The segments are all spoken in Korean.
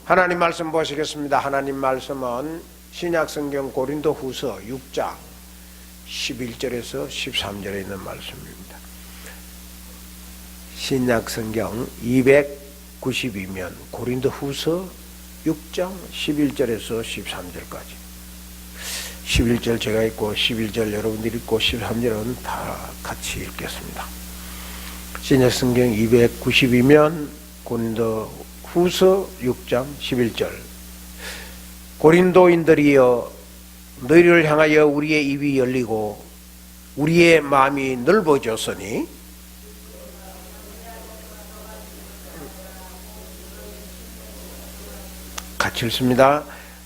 하나님 말씀 보시겠습니다. 하나님 말씀은 신약성경 고린도후서 6장 11절에서 13절에 있는 말씀입니다. 신약성경 292면 고린도후서 6장 11절에서 13절까지. 11절 제가 읽고 11절 여러분들이 읽고 13절은 다 같이 읽겠습니다. 신약성경 292면 고린도후서 6장 11절. 고린도인들이여, 너희를 향하여 우리의 입이 열리고 우리의 마음이 넓어졌으니 같이 읽습니다.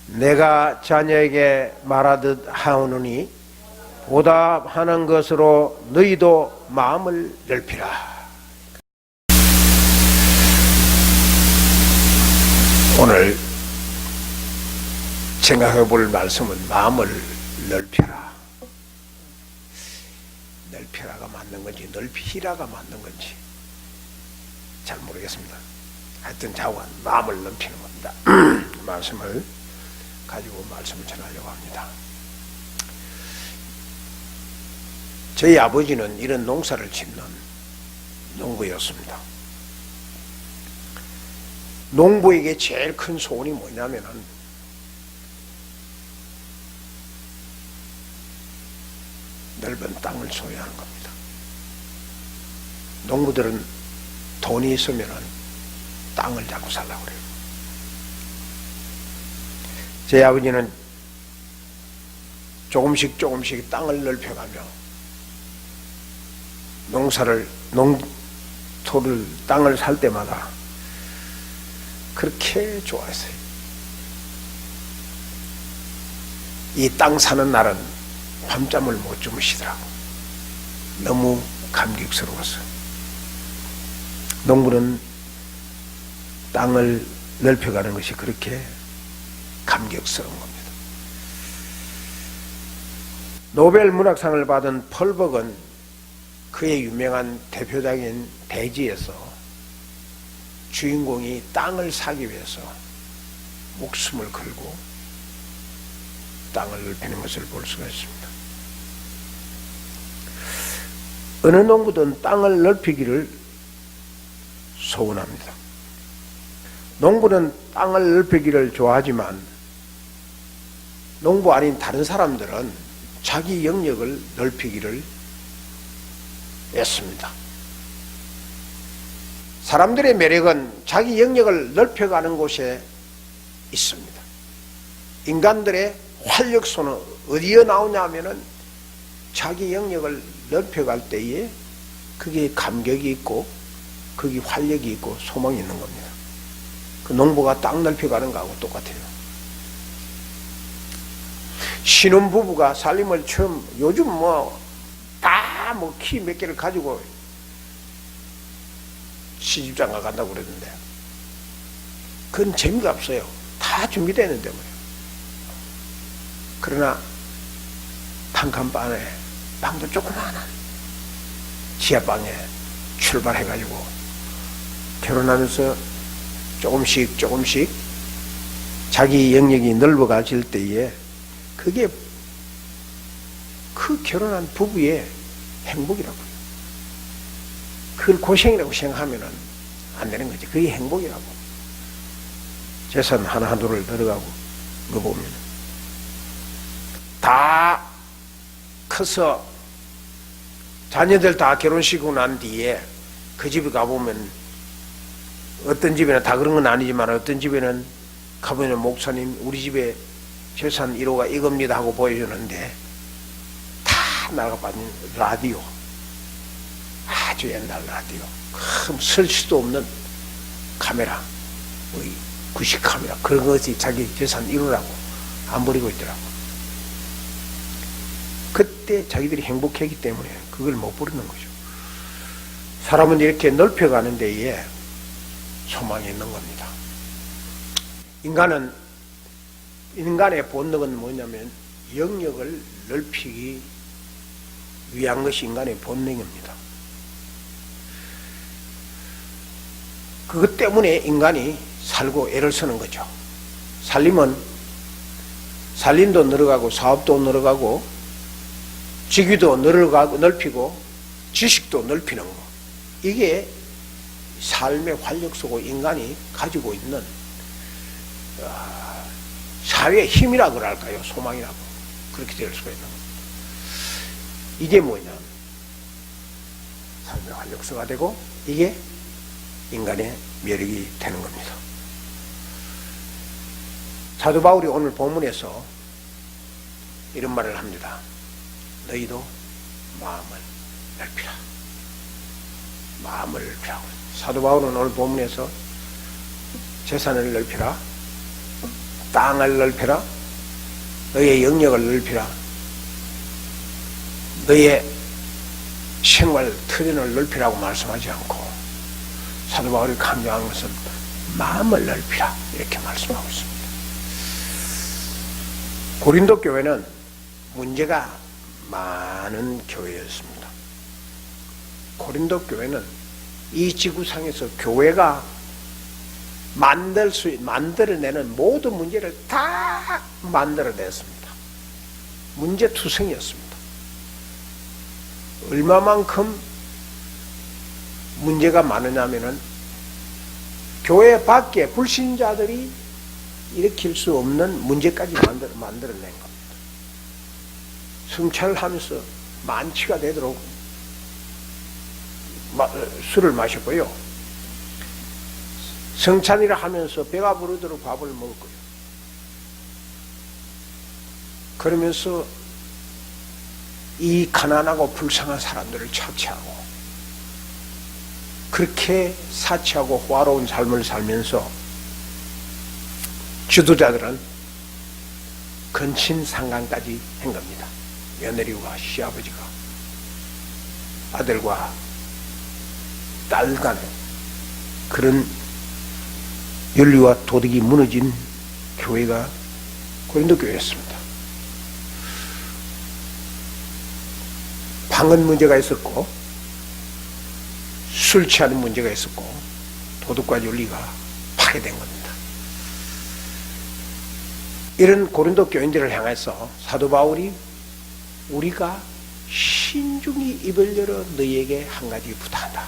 내가 자녀에게 말하듯 하오노니 보답하는 것으로 너희도 마음을 넓히라. 오늘 생각해 볼 말씀은 마음을 넓혀라. 넓혀라가 맞는 건지 넓히라가 맞는 건지 잘 모르겠습니다. 하여튼 자고한 마음을 넓히는 겁니다. 말씀을 가지고 말씀을 전하려고 합니다. 저희 아버지는 이런 농사를 짓는 농부였습니다. 농부에게 제일 큰 소원이 뭐냐면은 넓은 땅을 소유하는 겁니다. 농부들은 돈이 있으면은 땅을 잡고 살라고 그래요. 제 아버지는 조금씩 땅을 넓혀가며 땅을 살 때마다 그렇게 좋아했어요. 이 땅 사는 날은 밤잠을 못 주무시더라고. 너무 감격스러웠어요. 농부는 땅을 넓혀가는 것이 그렇게 감격스러운 겁니다. 노벨 문학상을 받은 펄벅은 그의 유명한 대표작인 대지에서 주인공이 땅을 사기 위해서 목숨을 걸고 땅을 넓히는 것을 볼 수가 있습니다. 어느 농부든 땅을 넓히기를 소원합니다. 농부는 땅을 넓히기를 좋아하지만 농부 아닌 다른 사람들은 자기 영역을 넓히기를 애씁니다. 사람들의 매력은 자기 영역을 넓혀가는 곳에 있습니다. 인간들의 활력소는 어디에 나오냐 하면은 자기 영역을 넓혀갈 때에 그게 감격이 있고 그게 활력이 있고 소망이 있는 겁니다. 그 농부가 땅 넓혀가는 거하고 똑같아요. 신혼부부가 살림을 처음, 요즘 키 몇 개를 가지고 시집장가 간다고 그랬는데 그건 재미가 없어요. 다 준비되어 있는데 뭐예요. 그러나 칸칸방에 방도 조그마한 지하방에 출발해가지고 결혼하면서 조금씩 자기 영역이 넓어가질 때에 그게 그 결혼한 부부의 행복이라고요. 그걸 고생이라고 생각하면은 안 되는 거지. 그게 행복이라고. 재산 하나둘을 들어가고 그거 보면 다 커서 자녀들 다 결혼시키고 난 뒤에 그 집에 가보면 어떤 집에는 다 그런 건 아니지만 어떤 집에는 가보면 목사님 우리 집에 재산 1호가 이겁니다 하고 보여주는데 다 나가봤는 라디오, 아주 옛날 라디오, 큰 쓸 수도 없는 카메라, 구식 카메라, 그런 것이 자기 재산 1호라고 안 버리고 있더라고. 그때 자기들이 행복했기 때문에 그걸 못 버리는 거죠. 사람은 이렇게 넓혀가는 데에 소망이 있는 겁니다. 인간의 본능은 뭐냐면 영역을 넓히기 위한 것이 인간의 본능입니다. 그것 때문에 인간이 살고 애를 쓰는 거죠. 살림은 살림도 늘어가고 사업도 늘어가고 직위도 늘어가고 넓히고 지식도 넓히는 거. 이게 삶의 활력소고 인간이 가지고 있는 사회의 힘이라 그럴까요? 소망이라고. 그렇게 될 수가 있는 겁니다. 이게 뭐냐? 삶의 활력소가 되고 이게 인간의 매력이 되는 겁니다. 사도 바울이 오늘 본문에서 이런 말을 합니다. 너희도 마음을 넓히라. 마음을 넓히라고. 사도 바울은 오늘 본문에서 재산을 넓히라, 땅을 넓히라, 너희의 영역을 넓히라, 너희의 생활 터전을 넓히라고 말씀하지 않고 사도 바울이 강조한 것은 마음을 넓히라 이렇게 말씀하고 있습니다. 고린도 교회는 문제가 많은 교회였습니다. 고린도 교회는 이 지구상에서 교회가 만들어내는 모든 문제를 다 만들어냈습니다. 문제투성이었습니다. 얼마만큼 문제가 많으냐면은 교회 밖에 불신자들이 일으킬 수 없는 문제까지 만들어낸 겁니다. 성찬을 하면서 만취가 되도록 술을 마셨고요. 성찬이라 하면서 배가 부르도록 밥을 먹었고요. 그러면서 이 가난하고 불쌍한 사람들을 착취하고 그렇게 사치하고 호화로운 삶을 살면서 지도자들은 근친상간까지 한 겁니다. 며느리와 시아버지가 아들과 딸 간에 그런 윤리와 도덕이 무너진 교회가 고린도 교회였습니다. 방언 문제가 있었고 술 취하는 문제가 있었고 도덕과 윤리가 파괴된 겁니다. 이런 고린도 교인들을 향해서 사도 바울이 우리가 신중히 입을 열어 너희에게 한 가지 부탁한다.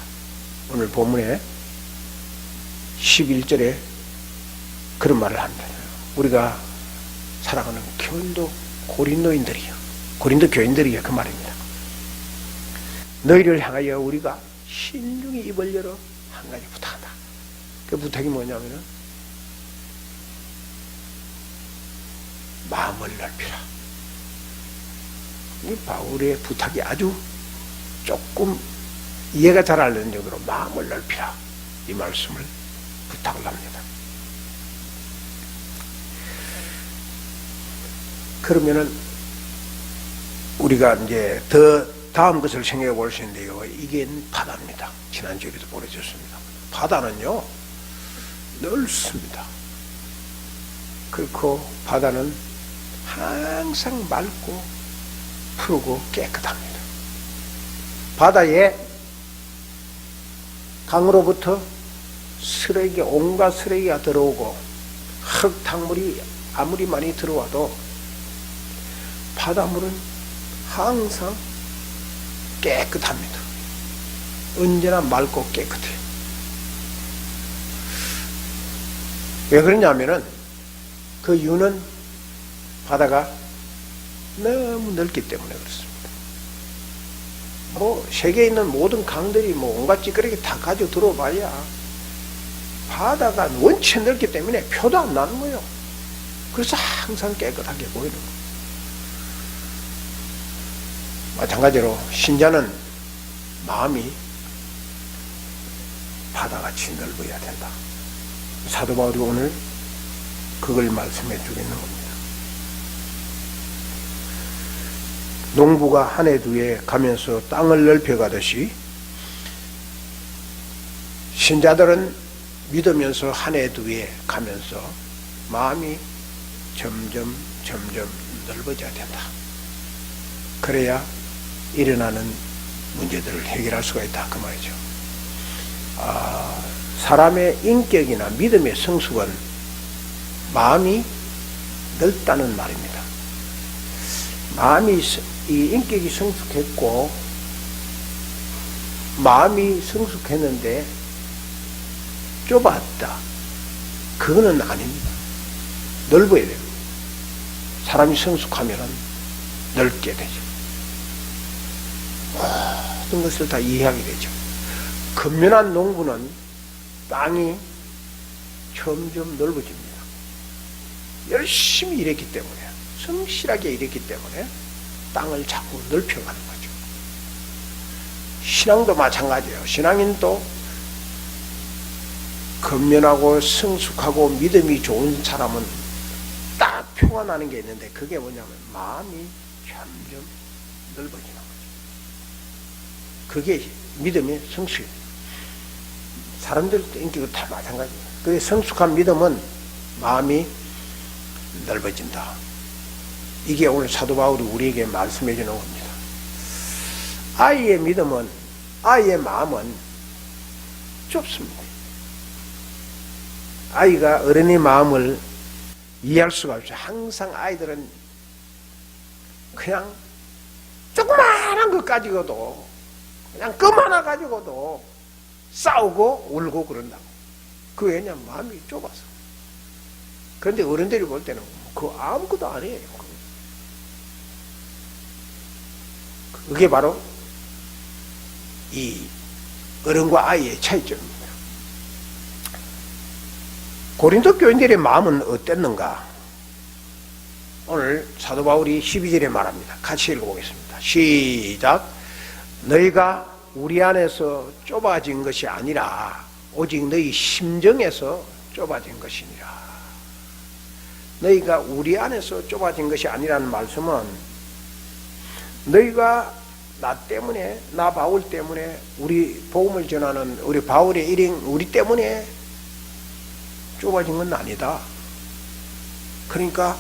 오늘 본문에 11절에 그런 말을 합니다. 우리가 사랑하는 교인도 고린도인들이요. 고린도 교인들이요. 그 말입니다. 너희를 향하여 우리가 신중히 입을 열어 한 가지 부탁한다. 그 부탁이 뭐냐면은 마음을 넓히라. 이 바울의 부탁이 아주 조금 이해가 잘 안 되는 정도로 마음을 넓히라. 이 말씀을 부탁을 합니다. 그러면은 우리가 이제 더 다음 것을 생각해 볼 수 있는데요. 이게 바다입니다. 지난주에도 보내줬습니다. 바다는요, 넓습니다. 그렇고 바다는 항상 맑고 푸르고 깨끗합니다. 바다에 강으로부터 쓰레기, 온갖 쓰레기가 들어오고 흙탕물이 아무리 많이 들어와도 바닷물은 항상 깨끗합니다. 언제나 맑고 깨끗해요. 왜 그러냐면은 그 이유는 바다가 너무 넓기 때문에 그렇습니다. 세계에 있는 모든 강들이 온갖 찌끄레기 다 가지고 들어봐야 바다가 원체 넓기 때문에 표도 안 나는 거예요. 그래서 항상 깨끗하게 보이는 거예요. 마찬가지로 신자는 마음이 바다같이 넓어야 된다. 사도 바울이 오늘 그걸 말씀해 주겠는 겁니다. 농부가 한 해 두 해 가면서 땅을 넓혀가듯이 신자들은 믿으면서 한 해 두 해 가면서 마음이 점점 넓어져야 된다. 그래야 일어나는 문제들을 해결할 수가 있다. 그 말이죠. 사람의 인격이나 믿음의 성숙은 마음이 넓다는 말입니다. 이 인격이 성숙했고 마음이 성숙했는데 좁았다. 그거는 아닙니다. 넓어야 돼요. 사람이 성숙하면 넓게 되죠. 모든 것을 다 이해하게 되죠. 근면한 농부는 땅이 점점 넓어집니다. 열심히 일했기 때문에, 성실하게 일했기 때문에 땅을 자꾸 넓혀가는 거죠. 신앙도 마찬가지예요. 신앙인도 근면하고 성숙하고 믿음이 좋은 사람은 딱 표가 나는 게 있는데, 그게 뭐냐면 마음이 점점 넓어지는 거죠. 그게 믿음의 성숙이에요. 사람들도 인격은 다 마찬가지예요. 그래서 성숙한 믿음은 마음이 넓어진다. 이게 오늘 사도 바울이 우리에게 말씀해 주는 겁니다. 아이의 믿음은, 아이의 마음은 좁습니다. 아이가 어른의 마음을 이해할 수가 없어요. 항상 아이들은 그냥 조그마한 것 가지고도, 그냥 껌 하나 가지고도 싸우고 울고 그런다고. 그 왜냐면 마음이 좁아서. 그런데 어른들이 볼 때는 그거 아무것도 아니에요. 그게 바로 이 어른과 아이의 차이점입니다. 고린도 교인들의 마음은 어땠는가? 오늘 사도 바울이 12절에 말합니다. 같이 읽어보겠습니다. 시작. 너희가 우리 안에서 좁아진 것이 아니라 오직 너희 심정에서 좁아진 것이니라. 너희가 우리 안에서 좁아진 것이 아니라는 말씀은, 너희가 나 때문에, 나 바울 때문에, 우리 복음을 전하는 우리 바울의 일행 우리 때문에 좁아진 건 아니다. 그러니까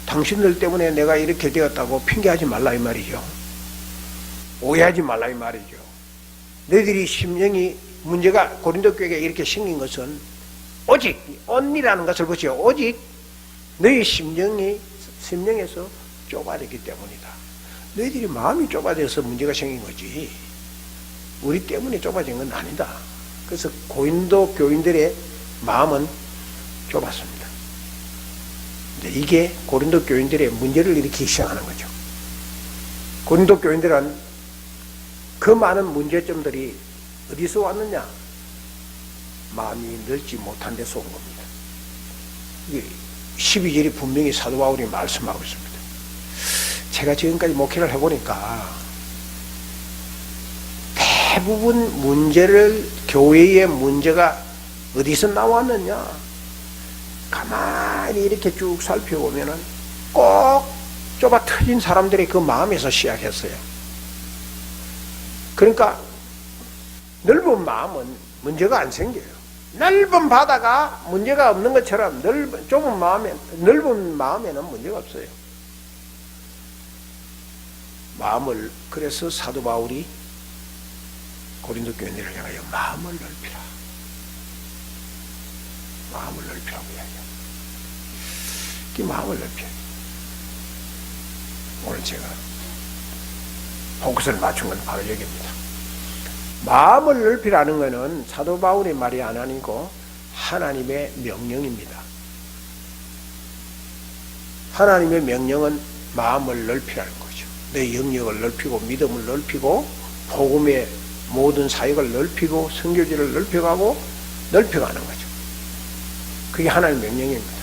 당신들 때문에 내가 이렇게 되었다고 핑계하지 말라 이 말이죠. 오해하지 말라 이 말이죠. 너희들이 심령이 문제가 고린도 교회가 이렇게 생긴 것은 오직 언니라는 것을 보시오. 오직 너희 심령에서 좁아졌기 때문이다. 너희들이 마음이 좁아져서 문제가 생긴 거지, 우리 때문에 좁아진 건 아니다. 그래서 고린도 교인들의 마음은 좁았습니다. 이게 고린도 교인들의 문제를 일으키기 시작하는 거죠. 고린도 교인들은 그 많은 문제점들이 어디서 왔느냐? 마음이 넓지 못한 데서 온 겁니다. 12절이 분명히 사도 바울이 말씀하고 있습니다. 제가 지금까지 목회를 해보니까 대부분 문제를, 교회의 문제가 어디서 나왔느냐? 가만히 이렇게 쭉 살펴보면은 꼭 좁아 터진 사람들의 그 마음에서 시작했어요. 그러니까 넓은 마음은 문제가 안 생겨요. 넓은 바다가 문제가 없는 것처럼 넓은 마음에는 문제가 없어요. 마음을, 그래서 사도 바울이 고린도 교인들을 향하여 마음을 넓히라. 마음을 넓히라고 이야기해요. 그 마음을 넓혀요. 오늘 제가 포커스를 맞춘 건 바로 여기입니다. 마음을 넓히라는 것은 사도 바울의 말이 아니고 하나님의 명령입니다. 하나님의 명령은 마음을 넓히라는 거죠. 내 영역을 넓히고 믿음을 넓히고 복음의 모든 사역을 넓히고 선교지를 넓혀가는 거죠. 그게 하나님의 명령입니다.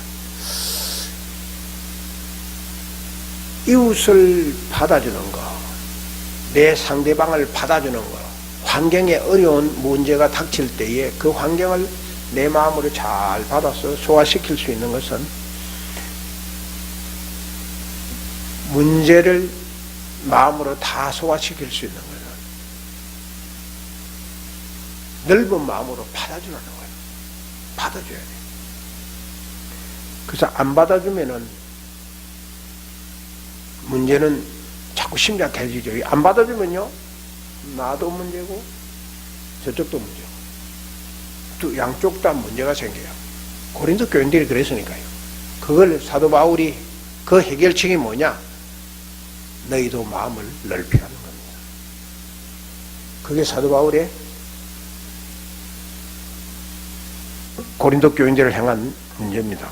이웃을 받아주는 거, 내 상대방을 받아주는 거, 환경에 어려운 문제가 닥칠 때에 그 환경을 내 마음으로 잘 받아서 소화시킬 수 있는 것은, 문제를 마음으로 다 소화시킬 수 있는 것은 넓은 마음으로 받아주는 거예요. 받아줘야 돼요. 그래서 안 받아주면은 문제는 자꾸 심각해지죠. 안 받아주면요, 나도 문제고 저쪽도 문제고. 양쪽 다 문제가 생겨요. 고린도 교인들이 그랬으니까요. 그걸 사도 바울이 그 해결책이 뭐냐? 너희도 마음을 넓히라는 겁니다. 그게 사도 바울의 고린도 교인들을 향한 문제입니다.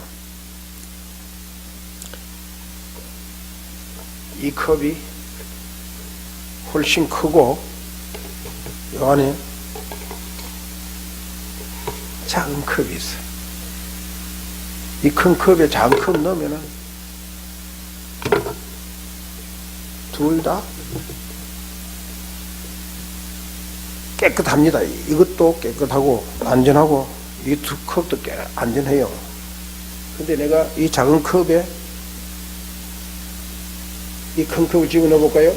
이 컵이 훨씬 크고 이 안에 작은 컵이 있어요. 이 큰 컵에 작은 컵 넣으면은 둘 다 깨끗합니다. 이것도 깨끗하고 안전하고 이 두 컵도 안전해요. 근데 내가 이 작은 컵에 이 큰 컵을 집어넣어 볼까요?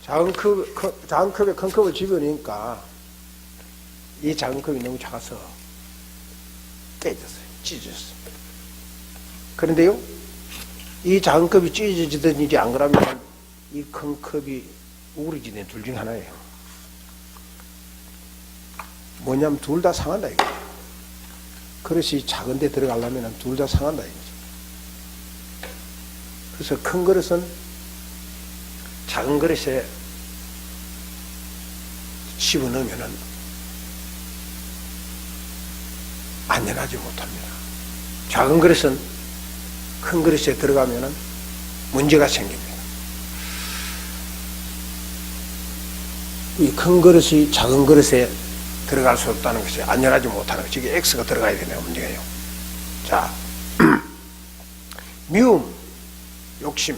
작은 컵에 큰 컵을 집어넣으니까 이 작은 컵이 너무 작아서 깨졌어요. 찢어졌어요. 그런데요, 이 작은 컵이 찢어지든지 안 그러면 이 큰 컵이 우그러지는 둘 중 하나예요. 뭐냐면 둘 다 상한다 이거예요. 그릇이 작은 데 들어가려면 둘 다 상한다 이거죠. 그래서 큰 그릇은 작은 그릇에 집어넣으면 안전하지 못합니다. 작은 그릇은 큰 그릇에 들어가면 문제가 생깁니다. 이 큰 그릇이 작은 그릇에 들어갈 수 없다는 것이 안전하지 못하는 것이 이게 X가 들어가야 되는 문제예요. 자, 미움, 욕심,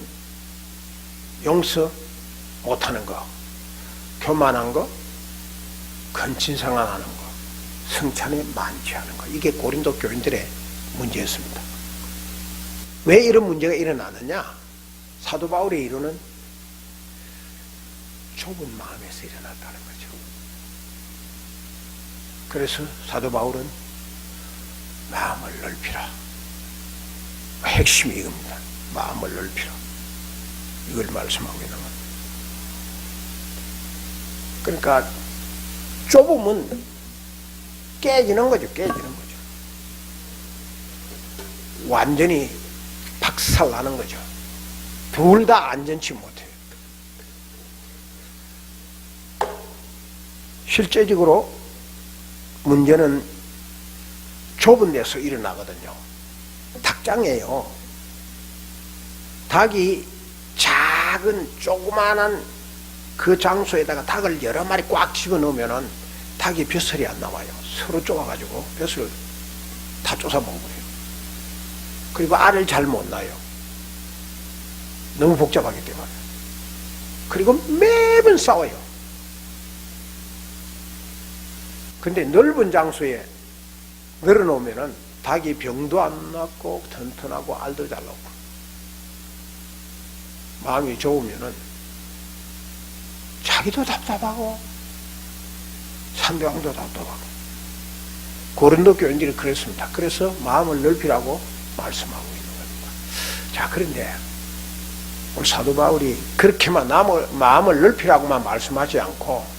용서 못하는 거, 교만한 거, 근친상안하는 거, 성찬에 만취하는 거, 이게 고린도 교인들의 문제였습니다. 왜 이런 문제가 일어나느냐? 사도 바울이 이루는 좁은 마음에서 일어났다는 거죠. 그래서 사도 바울은 마음을 넓히라. 핵심이 이겁니다. 마음을 넓히라. 이걸 말씀하고 있는 겁니다. 그러니까 좁으면 깨지는 거죠. 깨지는 거죠. 완전히 박살나는 거죠. 둘 다 안전치 못해요. 실제적으로 문제는 좁은 데서 일어나거든요. 닭장이에요. 닭이 작은 조그마한 그 장소에다가 닭을 여러 마리 꽉 집어넣으면 닭이 벼슬이 안 나와요. 서로 좁아가지고 벼슬을 다 쫓아먹어버려요. 그리고 알을 잘 못 낳아요. 너무 복잡하기 때문에. 그리고 매번 싸워요. 근데 넓은 장소에 늘어놓으면 닭이 병도 안 났고 튼튼하고 알도 잘 나오고, 마음이 좋으면은 자기도 답답하고 상대방도 답답하고. 고린도 교인들이 그랬습니다. 그래서 마음을 넓히라고 말씀하고 있는 겁니다. 자, 그런데 오늘 사도 바울이 그렇게만 마음을 넓히라고만 말씀하지 않고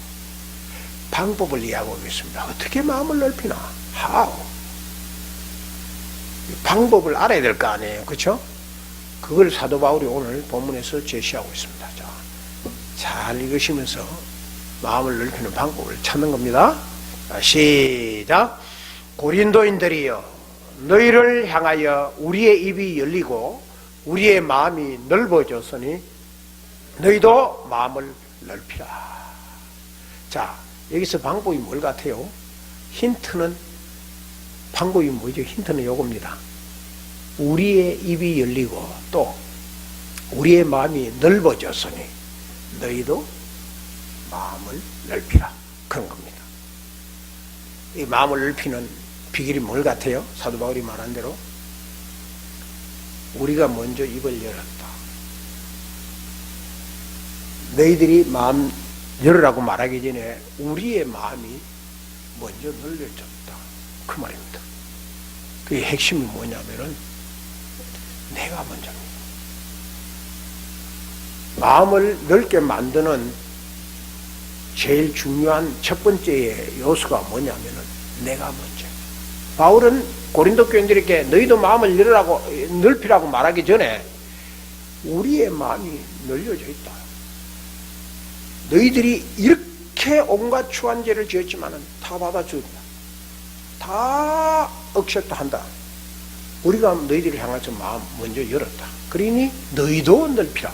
방법을 이야기하고 있습니다. 어떻게 마음을 넓히나? How? 방법을 알아야 될 거 아니에요. 그렇죠? 그걸 사도 바울이 오늘 본문에서 제시하고 있습니다. 자, 잘 읽으시면서 마음을 넓히는 방법을 찾는 겁니다. 시작. 고린도인들이여, 너희를 향하여 우리의 입이 열리고 우리의 마음이 넓어졌으니 너희도 마음을 넓히라. 자, 여기서 방법이 뭘 같아요? 힌트는, 방법이 뭐죠? 힌트는 요겁니다. 우리의 입이 열리고 또 우리의 마음이 넓어졌으니 너희도 마음을 넓히라. 그런 겁니다. 이 마음을 넓히는 비결이 뭘 같아요? 사도 바울이 말한 대로 우리가 먼저 입을 열었다. 너희들이 마음 열으라고 말하기 전에 우리의 마음이 먼저 넓어졌다. 그 말입니다. 그 핵심이 뭐냐면은 내가 먼저입니다. 마음을 넓게 만드는 제일 중요한 첫 번째 요소가 뭐냐면은 내가 먼저. 바울은 고린도 교인들에게 너희도 마음을 열으라고 넓히라고 말하기 전에 우리의 마음이 넓어져 있다. 너희들이 이렇게 온갖 추한 죄를 지었지만은 다 받아준다. 다 억셉트 한다. 우리가 너희들을 향해서 마음 먼저 열었다. 그러니 너희도 넓히라.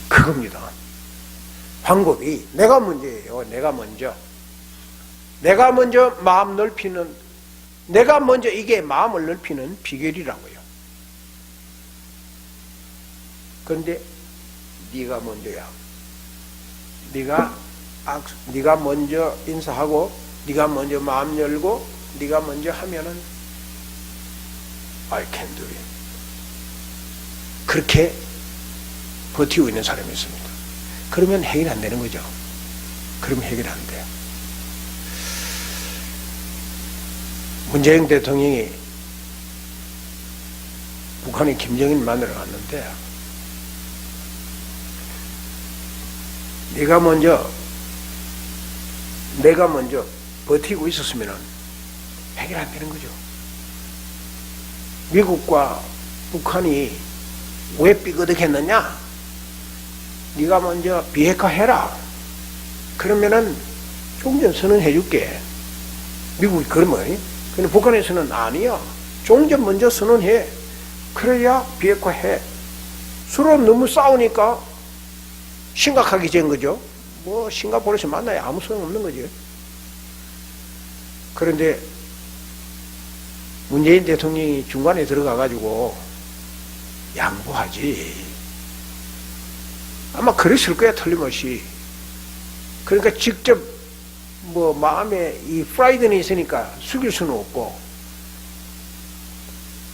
그겁니다. 방법이 내가 먼저예요. 내가 먼저. 내가 먼저 마음 넓히는, 내가 먼저 이게 마음을 넓히는 비결이라고요. 그런데 네가 먼저야. 네가 먼저 인사하고, 네가 먼저 마음 열고, 네가 먼저 하면은 I can do it. 그렇게 버티고 있는 사람이 있습니다. 그러면 해결 안 되는 거죠. 그러면 해결 안 돼요. 문재인 대통령이 북한의 김정일 만나러 갔는데 내가 먼저 버티고 있었으면 해결 안 되는 거죠. 미국과 북한이 왜 삐그덕했느냐? 네가 먼저 비핵화 해라. 그러면은 종전 선언해 줄게. 미국이 그러면, 근데 북한에서는 아니야. 종전 먼저 선언해. 그래야 비핵화 해. 서로 너무 싸우니까 심각하게 된 거죠. 뭐 싱가포르에서 만나야 아무 소용없는 거죠. 그런데 문재인 대통령이 중간에 들어가가지고 양보하지. 아마 그랬을 거야, 틀림없이. 그러니까 직접 뭐 마음에 이 프라이드는 있으니까 숙일 수는 없고,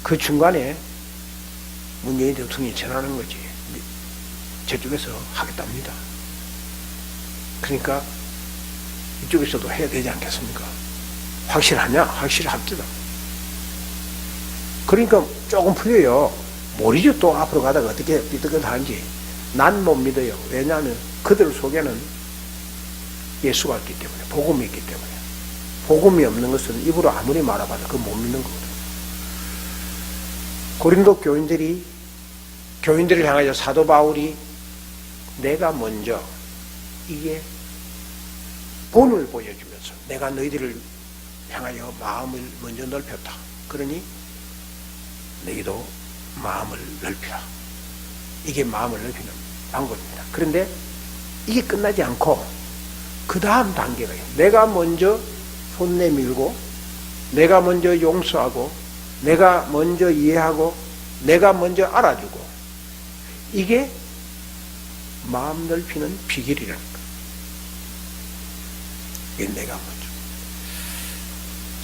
그 중간에 문재인 대통령이 전하는 거지. 저쪽에서 하겠답니다. 그러니까 이쪽에서도 해야 되지 않겠습니까? 확실하냐? 확실합니다. 그러니까 조금 풀려요. 모르죠. 또 앞으로 가다가 어떻게 삐뚤어하는지. 난 못 믿어요. 왜냐하면 그들 속에는 예수가 있기 때문에, 복음이 있기 때문에. 복음이 없는 것은 입으로 아무리 말해봐도 그거 못 믿는 거거든요. 고린도 교인들을 향하여 사도 바울이 내가 먼저, 이게 본을 보여주면서 내가 너희들을 향하여 마음을 먼저 넓혔다. 그러니 너희도 마음을 넓히라. 이게 마음을 넓히는 방법입니다. 그런데 이게 끝나지 않고 그 다음 단계가 있어요. 내가 먼저 손 내밀고, 내가 먼저 용서하고, 내가 먼저 이해하고, 내가 먼저 알아주고, 이게 마음 넓히는 비결이라는 거예요. 이게 내가 먼저.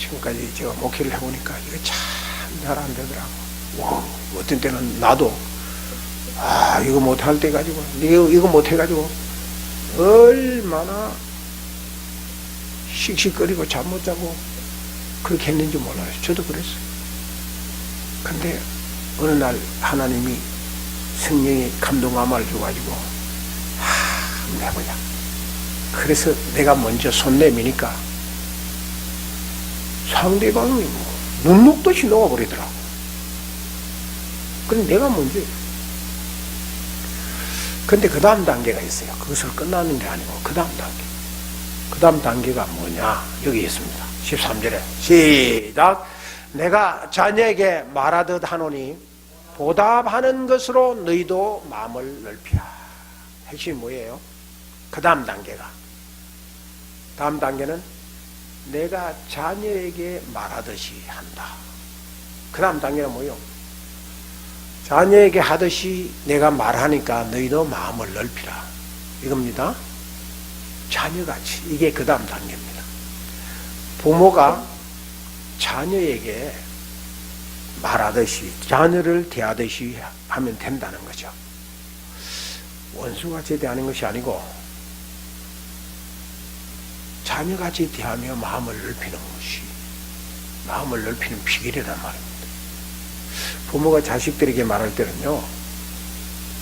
지금까지 제가 목회를 해보니까 이게 참 잘 안 되더라고. 와, 어떤 때는 나도 이거 못할 때 가지고, 이거 못해가지고 얼마나 씩씩거리고 잠 못 자고 그렇게 했는지 몰라요. 저도 그랬어요. 근데 어느 날 하나님이 성령의 감동함을 줘가지고 해보자. 그래서 내가 먼저 손 내미니까 상대방이 눈 녹듯이 녹아버리더라고. 그럼 내가 먼저. 근데 그 다음 단계가 있어요. 그것을 끝나는 게 아니고 그 다음 단계. 그 다음 단계가 뭐냐? 여기 있습니다. 13절에 시작. 내가 자녀에게 말하듯 하노니 보답하는 것으로 너희도 마음을 넓히라. 핵심이 뭐예요? 그 다음 단계가. 다음 단계는 내가 자녀에게 말하듯이 한다. 그 다음 단계는 뭐예요? 자녀에게 하듯이 내가 말하니까 너희도 마음을 넓히라. 이겁니다. 자녀같이. 이게 그 다음 단계입니다. 부모가 자녀에게 말하듯이, 자녀를 대하듯이 하면 된다는 거죠. 원수같이 대하는 것이 아니고 자녀같이 대하며 마음을 넓히는 것이, 마음을 넓히는 비결이란 말입니다. 부모가 자식들에게 말할 때는요,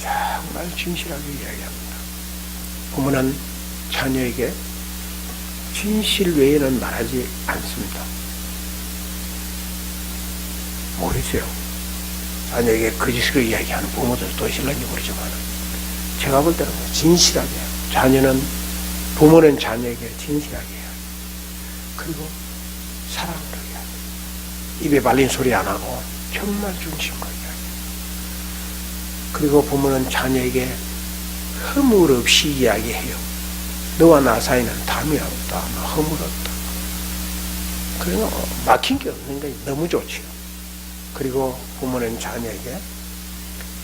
정말 진실하게 이야기합니다. 부모는 자녀에게 진실 외에는 말하지 않습니다. 모르세요. 자녀에게 거짓으로 이야기하는 부모들도 있을런지 모르지만 제가 볼 때는 진실하게 해요. 부모는 자녀에게 진실하게 해요. 그리고 사랑으로 해요. 입에 발린 소리 안 하고 정말 중심과 이야기해요. 그리고 부모는 자녀에게 허물 없이 이야기해요. 너와 나 사이는 담이 없다, 허물 없다. 그러나 막힌 게 없는 게 너무 좋지요. 그리고 부모는 자녀에게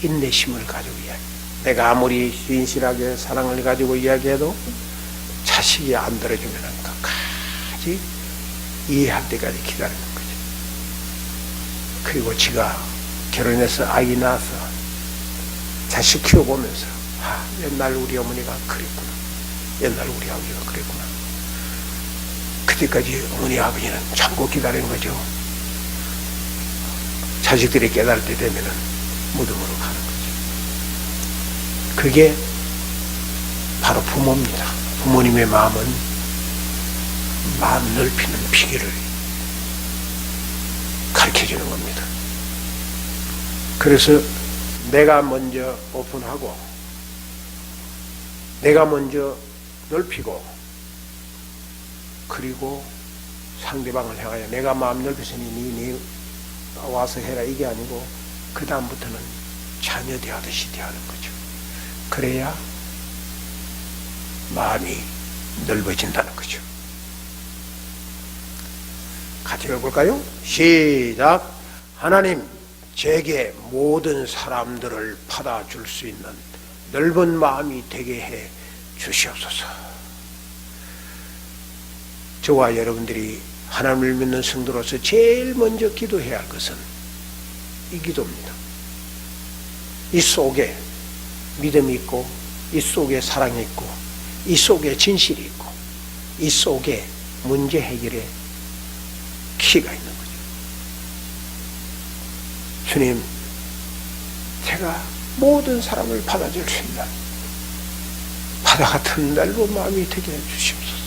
인내심을 가지고 이야기해요. 내가 아무리 진실하게 사랑을 가지고 이야기해도 자식이 안 들어주면 끝까지 이해할 때까지 기다리는 거죠. 그리고 지가 결혼해서 아기 낳아서 자식 키워보면서 옛날 우리 어머니가 그랬구나. 옛날 우리 아버지가 그랬구나. 그때까지 어머니 아버지는 참고 기다리는 거죠. 자식들이 깨달을 때 되면은 무덤으로 가는 거죠. 그게 바로 부모입니다. 부모님의 마음은 마음 넓히는 비결을 가르쳐주는 겁니다. 그래서 내가 먼저 오픈하고 내가 먼저 넓히고 그리고 상대방을 향하여 내가 마음 넓혔으니 니 와서 해라 이게 아니고 그 다음부터는 자녀 대하듯이 대하는 거죠. 그래야 마음이 넓어진다는 거죠. 같이 읽어볼까요? 시작. 하나님, 제게 모든 사람들을 받아줄 수 있는 넓은 마음이 되게 해 주시옵소서. 저와 여러분들이 하나님을 믿는 성도로서 제일 먼저 기도해야 할 것은 이 기도입니다. 이 속에 믿음이 있고, 이 속에 사랑이 있고, 이 속에 진실이 있고, 이 속에 문제 해결의 키가 있는 거죠. 주님, 제가 모든 사람을 받아줄 수 있는 바다 같은 넓은 마음이 되게 해주시옵소서.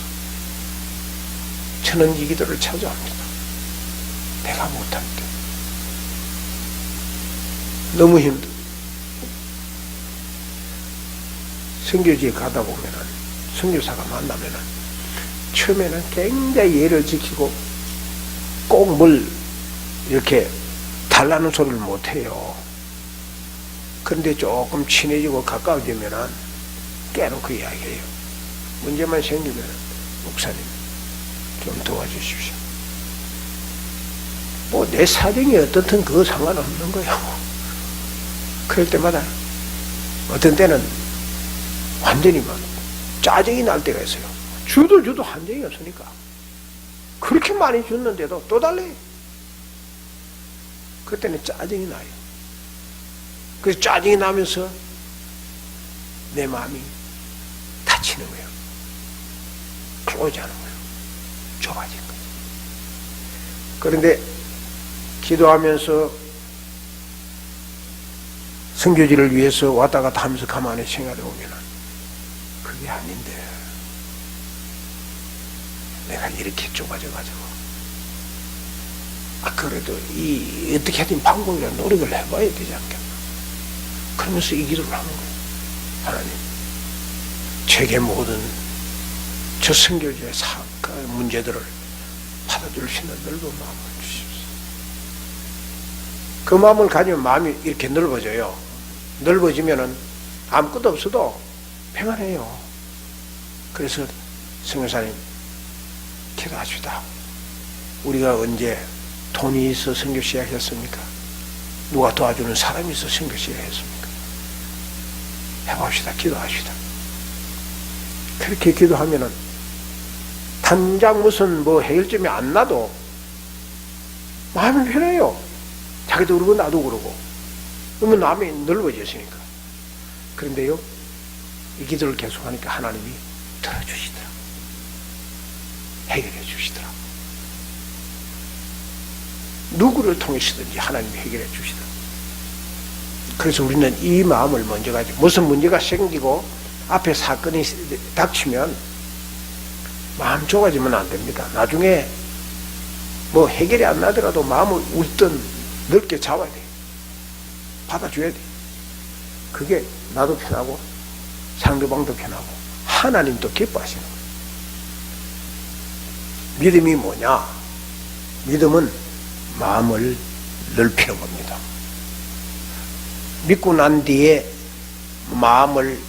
저는 이 기도를 자주 합니다. 내가 못할 때 너무 힘들어. 선교지에 가다 보면은 선교사가 만나면은 처음에는 굉장히 예를 지키고 꼭 뭘 이렇게 달라는 소리를 못해요. 그런데 조금 친해지고 가까워지면은 깨놓고 이야기해요. 문제만 생기면 목사님 좀 도와주십시오. 뭐 내 사정이 어떻든 그거 상관없는 거예요. 그럴 때마다 어떤 때는 완전히 막 짜증이 날 때가 있어요. 주도 한정이 없으니까. 그렇게 많이 줬는데도 또 달래. 그때는 짜증이 나요. 그래서 짜증이 나면서 내 마음이 다치는 거예요. 클로즈하는 거예요. 좁아진 거예요. 그런데 기도하면서 선교지를 위해서 왔다 갔다 하면서 가만히 생각해 보면 그게 아닌데 내가 이렇게 좁아져가지고 그래도 어떻게 하든 방법이라 노력을 해봐야 되지 않겠나. 그러면서 이 기도를 하는 거예요. 하나님, 제게 모든 저 선교지의 문제들을 받아줄 수 있는 넓은 마음을 주십시오. 그 마음을 가지면 마음이 이렇게 넓어져요. 넓어지면은 아무것도 없어도 평안해요. 그래서 선교사님 기도하십시다. 우리가 언제 돈이 있어 선교 시작했습니까? 누가 도와주는 사람이 있어 선교 시작했습니까? 해봅시다. 기도합시다. 그렇게 기도하면은 당장 무슨 해결점이 안 나도 마음이 편해요. 자기도 그러고 나도 그러고. 그러면 마음이 넓어졌으니까. 그런데요, 이 기도를 계속하니까 하나님이 들어주시더라. 해결해 주시더라. 누구를 통해서든지 하나님이 해결해 주시더라. 그래서 우리는 이 마음을 먼저 가지고 무슨 문제가 생기고 앞에 사건이 닥치면 마음 좁아지면 안 됩니다. 나중에 뭐 해결이 안 나더라도 마음을 울든 넓게 잡아야 돼. 받아줘야 돼. 그게 나도 편하고 상대방도 편하고 하나님도 기뻐하시는 거예요. 믿음이 뭐냐? 믿음은 마음을 넓히는 겁니다. 믿고 난 뒤에 마음을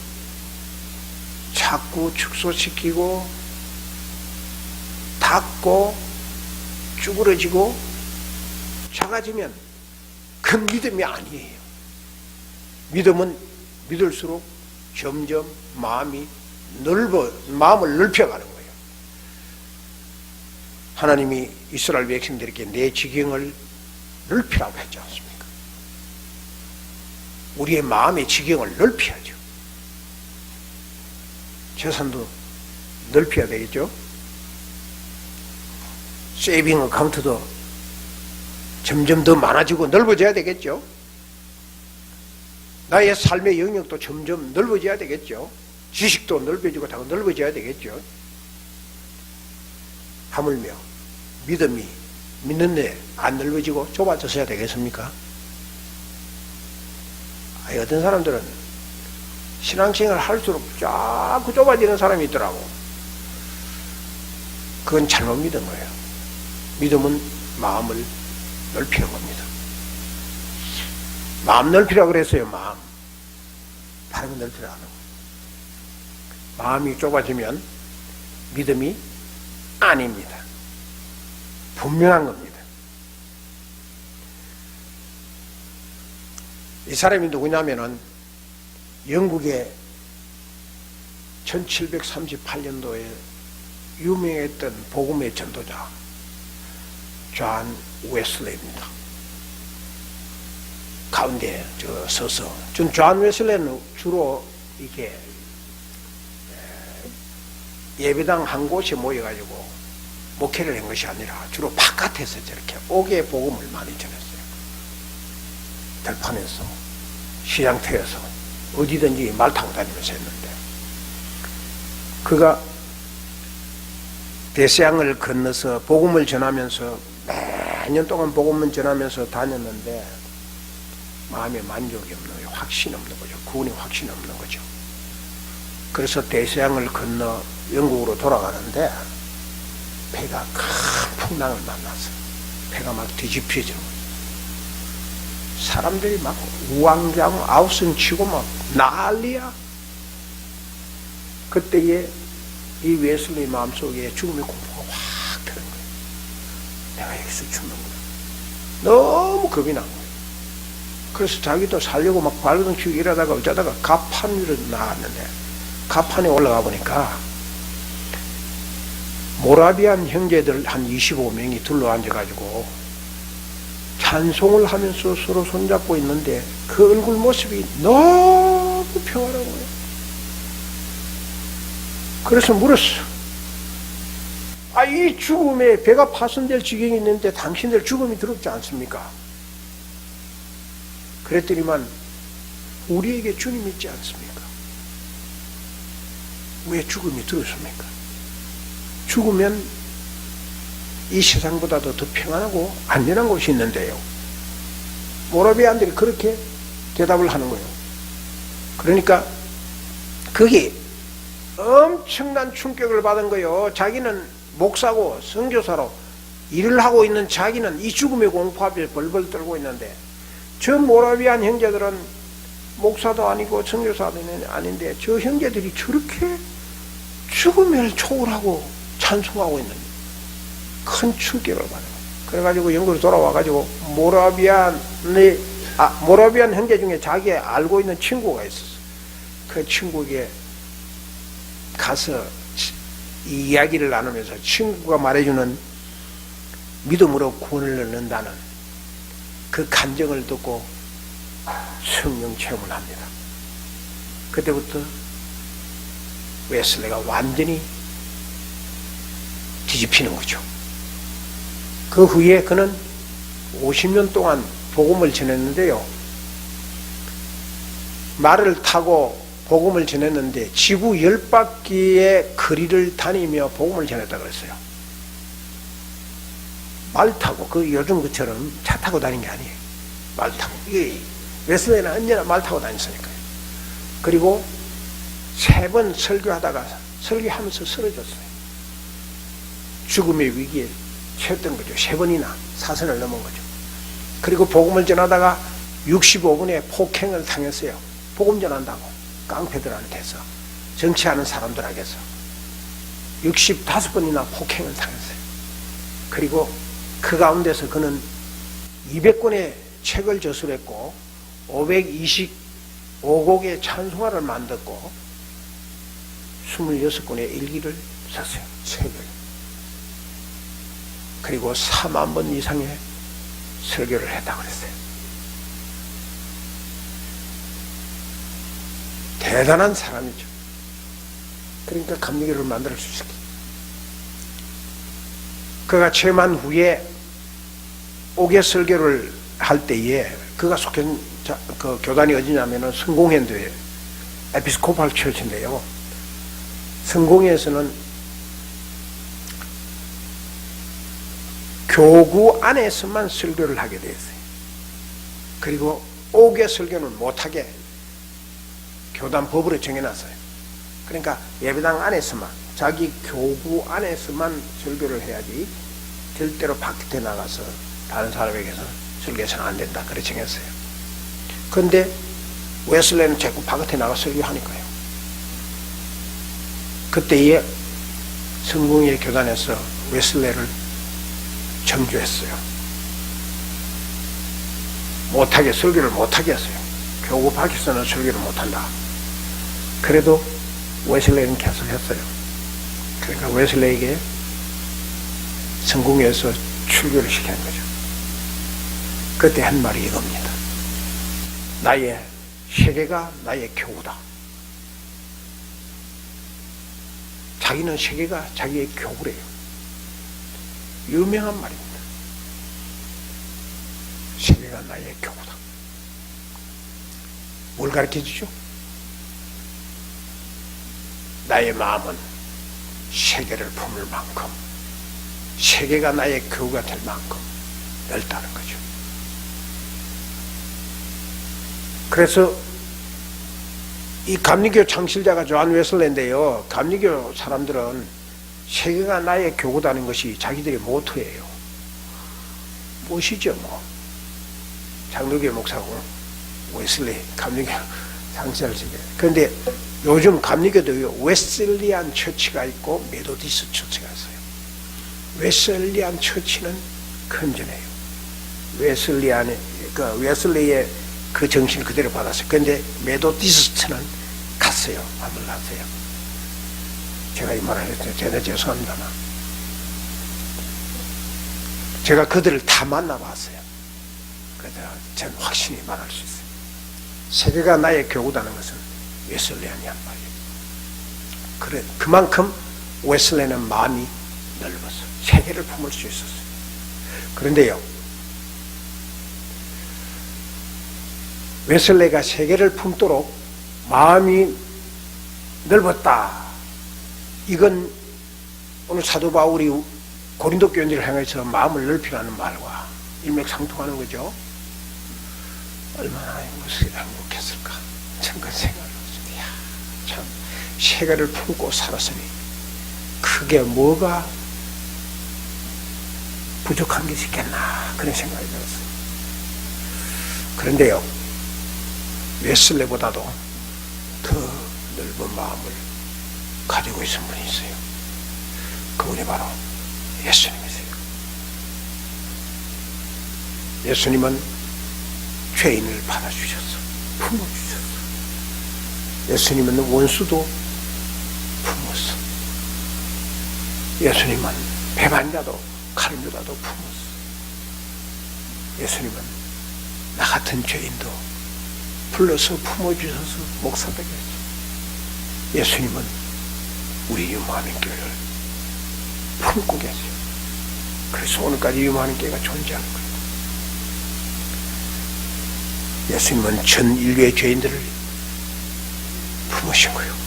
자꾸 축소시키고 닫고 쭈그러지고 작아지면 그건 믿음이 아니에요. 믿음은 믿을수록 점점 마음을 넓혀가는 거예요. 하나님이 이스라엘 백성들에게 내 지경을 넓히라고 했지 않습니까? 우리의 마음의 지경을 넓혀야죠. 재산도 넓혀야 되겠죠. 세이빙 어카운트도 점점 더 많아지고 넓어져야 되겠죠. 나의 삶의 영역도 점점 넓어져야 되겠죠. 지식도 넓어지고 다 넓어져야 되겠죠. 하물며 믿음이 믿는데 안 넓어지고 좁아졌어야 되겠습니까? 어떤 사람들은 신앙생활을 할수록 자꾸 좁아지는 사람이 있더라고. 그건 잘못 믿은 거예요. 믿음은 마음을 넓히는 겁니다. 마음 넓히라고 그랬어요. 마음. 다른 건 넓히라 하는 거예요. 마음이 좁아지면 믿음이 아닙니다. 분명한 겁니다. 이 사람이 누구냐면은 영국의 1738년도에 유명했던 복음의 전도자 존 웨슬레이입니다. 가운데 서서 존 웨슬레이는 주로 이게 예배당 한 곳에 모여가지고 목회를 한 것이 아니라 주로 바깥에서 저렇게 옥의 복음을 많이 전했어요. 들판에서 시장터에서 어디든지 말 타고 다니면서 했는데 그가 대서양을 건너서 복음을 전하면서 매년 동안 복음을 전하면서 다녔는데 마음에 만족이 없는 거예요. 확신이 없는 거죠. 구원의 확신이 없는 거죠. 그래서 대서양을 건너 영국으로 돌아가는데 배가 큰 풍랑을 만났어요. 배가 막 뒤집혀지는 거예요. 사람들이 막 우왕좌왕 아우성 치고 막 난리야. 그때에 이 웨슬리 마음속에 죽음의 공포가 확 드는 거예요. 내가 여기서 죽는구나. 너무 겁이 난 거예요. 그래서 자기도 살려고 막 발버둥 치고 이러다가 어쩌다가 가판 위로 나왔는데 가판에 올라가 보니까 모라비안 형제들 한 25명이 둘러앉아가지고 찬송을 하면서 서로 손잡고 있는데 그 얼굴 모습이 너무 평화로워요. 그래서 물었어. 이 죽음에 배가 파손될 지경이 있는데 당신들 죽음이 두렵지 않습니까? 그랬더니만 우리에게 주님 있지 않습니까? 왜 죽음이 두렵습니까? 죽으면 이 세상보다도 더 평안하고 안전한 곳이 있는데요. 모라비안들이 그렇게 대답을 하는 거예요. 그러니까 거기 엄청난 충격을 받은 거예요. 자기는 목사고 선교사로 일을 하고 있는 자기는 이 죽음의 공포 앞에 벌벌 떨고 있는데 저 모라비안 형제들은 목사도 아니고 선교사도 아닌데 저 형제들이 저렇게 죽음을 초월하고 찬송하고 있는 큰 충격을 받아요. 그래가지고 영국으로 돌아와가지고 모라비안 형제 중에 자기 알고 있는 친구가 있었어. 그 친구에게 가서 이 이야기를 나누면서 친구가 말해주는 믿음으로 구원을 얻는다는 그 간증을 듣고 성령 체험을 합니다. 그때부터 웨슬레가 완전히 뒤집히는 거죠. 그 후에 그는 50년 동안 복음을 전했는데요. 말을 타고 복음을 전했는데 지구 10바퀴의 거리를 다니며 복음을 전했다고 그랬어요. 말 타고, 그 요즘 것처럼 차 타고 다닌 게 아니에요. 말 타고. 웨슬레이는 언제나 말 타고 다녔으니까요. 그리고 3번 설교하다가 설교하면서 쓰러졌어요. 죽음의 위기에 처했던 거죠. 3번이나 사선을 넘은 거죠. 그리고 복음을 전하다가 65분에 폭행을 당했어요. 복음 전한다고 깡패들한테서, 정치하는 사람들에게서 65번이나 폭행을 당했어요. 그리고 그 가운데서 그는 200권의 책을 저술했고 525곡의 찬송가를 만들고 26권의 일기를 썼어요. 책을. 그리고 4만 번 이상의 설교를 했다고 그랬어요. 대단한 사람이죠. 그러니까 감리교를 만들 수 있었겠죠. 그가 체험한 후에 5개 설교를 할 때에 그가 속한 그 교단이 어디냐면은 성공회인데 에피스코팔 처치인데요. 성공회에서는 교구 안에서만 설교를 하게 되었어요. 그리고 5개 설교는 못하게 교단 법으로 정해놨어요. 그러니까 예배당 안에서만, 자기 교구 안에서만 설교를 해야지 절대로 밖에 나가서 다른 사람에게서 설교해서는 안 된다. 그렇게 정했어요. 그런데 웨슬레이는 자꾸 바깥에 나가 설교하니까요. 그때에 성공회 교단에서 웨슬레이를 정죄했어요. 못하게, 설교를 못하게 했어요. 교구 밖에서는 설교를 못한다. 그래도 웨슬레이는 계속 했어요. 그러니까 웨슬레이에게 성공회에서 출교를 시키는 거죠. 그때 한 말이 이겁니다. 나의 세계가 나의 교구다. 자기는 세계가 자기의 교구래요. 유명한 말입니다. 세계가 나의 교구다. 뭘 가르쳐주죠? 나의 마음은 세계를 품을 만큼, 세계가 나의 교구가 될 만큼 넓다는 거죠. 그래서 이 감리교 창실자가 존 웨슬레인데요. 감리교 사람들은 세계가 나의 교구다는 것이 자기들의 모토예요. 무엇이죠, 뭐. 장로교 목사고 웨슬레이 감리교 창실자죠. 그런데 요즘 감리교도 웨슬리안 처치가 있고 메소디스트 처치가 있어요. 웨슬리안 처치는 건전해요. 웨슬리의 그 정신을 그대로 받았어요. 그런데 메소디스트는 갔어요. 안 몰랐어요. 제가 이 말을 했어요. 제가 죄송합니다만. 제가 그들을 다 만나봤어요. 그래서 저는 확신히 말할 수 있어요. 세계가 나의 교구다는 것은 웨슬레안이란 말이에요. 그래, 그만큼 웨슬레는 마음이 넓었어요. 세계를 품을 수 있었어요. 그런데요, 웨슬레가 세계를 품도록 마음이 넓었다. 이건 오늘 사도 바울이 고린도 교인들을 향해서 마음을 넓히라는 말과 일맥상통하는 거죠. 얼마나 행복했을까. 참 그 생각을 했습니다. 참 세계를 품고 살았으니 그게 뭐가 부족한 것이 있겠나, 그런 생각이 들었어요. 그런데요, 웨슬레보다도 더 넓은 마음을 가지고 있는 분이 있어요. 그분이 바로 예수님이세요. 예수님은 죄인을 받아주셨어. 품어주셨어. 예수님은 원수도 품었어. 예수님은 배반자도 가늠자도 품었어. 예수님은 나 같은 죄인도 불러서 품어주셔서 목사되게 했어. 예수님은 우리 유무하는 교회를 품고 계세요. 그래서 오늘까지 유무하는 교회가 존재하는 거예요. 예수님은 전 인류의 죄인들을 것이고요.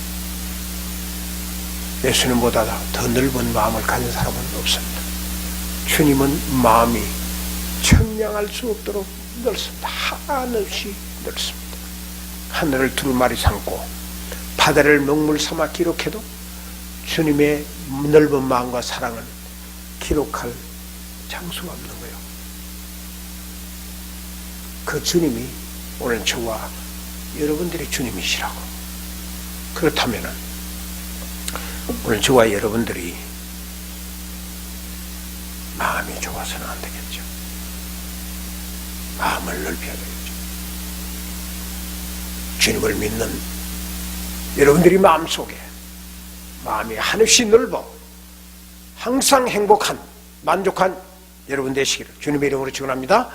예수님보다 더 넓은 마음을 가진 사람은 없습니다. 주님은 마음이 청량할 수 없도록 넓습니다. 한없이 넓습니다. 하늘을 두루마리 삼고 바다를 먹물 삼아 기록해도 주님의 넓은 마음과 사랑은 기록할 장수가 없는 거예요. 그 주님이 오늘 저와 여러분들이 주님이시라고. 그렇다면 오늘 저와 여러분들이 마음이 좋아서는 안 되겠죠. 마음을 넓혀야 되겠죠. 주님을 믿는 여러분들이 마음속에 마음이 한없이 넓어 항상 행복한 만족한 여러분 되시기를 주님의 이름으로 축원합니다.